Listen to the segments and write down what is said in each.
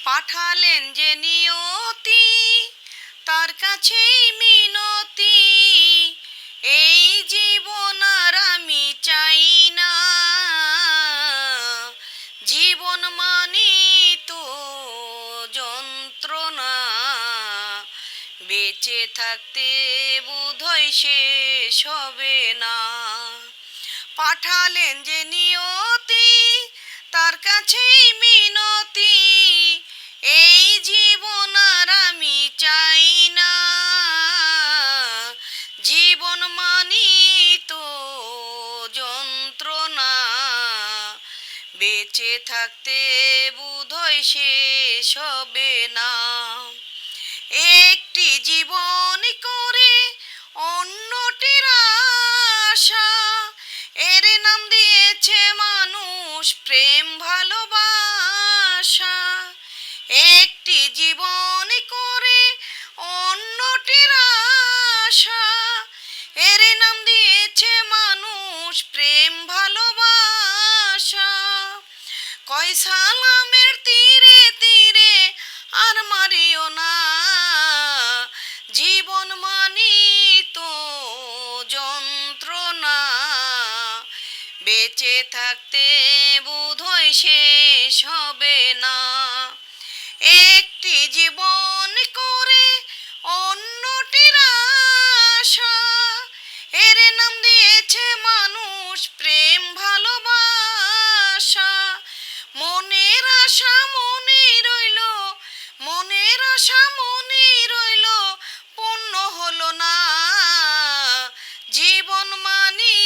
পাঠালেন যে নিয়তি, তার কাছেই মিনতি, এই জীবন আর আমি চাই না। জীবন মানি তো যন্ত্রণা, বেঁচে থাকতে বোধহয় শেষ হবে না। পাঠালেন যে নিয়তি, তার কাছেই মিনতি, এই জীবন আর আমি চাই না। জীবন মানি তো যন্ত্রণা, বেঁচে থাকতে বোধহয় শেষ হবে না। একটি জীবন করে অন্যটির আশা, এর নাম দিয়েছে মানুষ প্রেম ভালোবাসা। একটি জীবন করে অন্যটির আশা, এর নাম দিয়েছে মানুষ প্রেম ভালোবাসা। কয় সালামের তীরে তীরে আর মারিও না, জীবন মানি তো যন্ত্রণা, বেঁচে থাকতে বোধহয় শেষ হবে না। একটি জীবন করে অন্যটির আশা, এর নাম দিয়েছে মানুষ প্রেম ভালোবাসা। মনের আশা মনেই রইল, মনের আশা মনেই রইল, পূর্ণ হলো না। জীবন মানি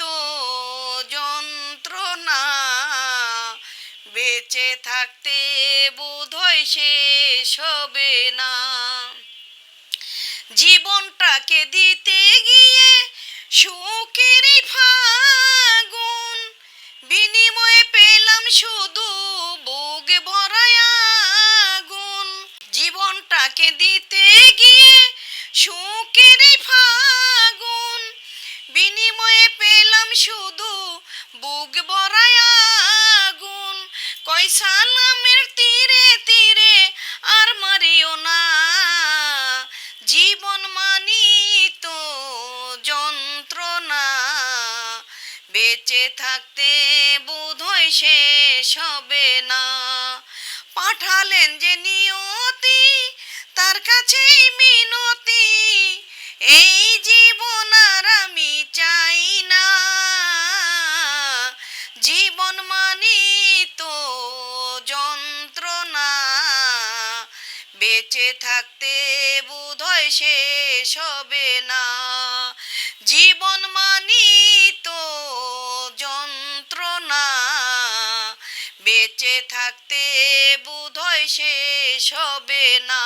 তো যন্ত্রণা, বেঁচে থাকতে বোধহয় শেষ হবে না। জীবনটাকে দিতে গিয়ে সুখেরই ফাগুন, বিনিময়ে পেলাম শুধু বুক ভরায় আগুন। জীবনটাকে দিতে গিয়ে সুখেরই ফাগুন, বিনিময়ে পেলাম শুধু বুক ভরায় আগুন। কয় সালামের তীরে তীরে আর মারিও না, জীবন মানি তো যন্ত্রণা, বেঁচে থাকতে বোধহয় শেষ হবে না। পাঠালেন যে নিয়তি, তার কাছেই মিনতি, এই জীবন আর আমি চাই না। জীবন মানি তো যন্ত্রণা, বেঁচে থাকতে বোধহয় শেষ হবে না। জীবন মানি তো যন্ত্রণা, বেঁচে থাকতে বোধহয় শেষ হবে না।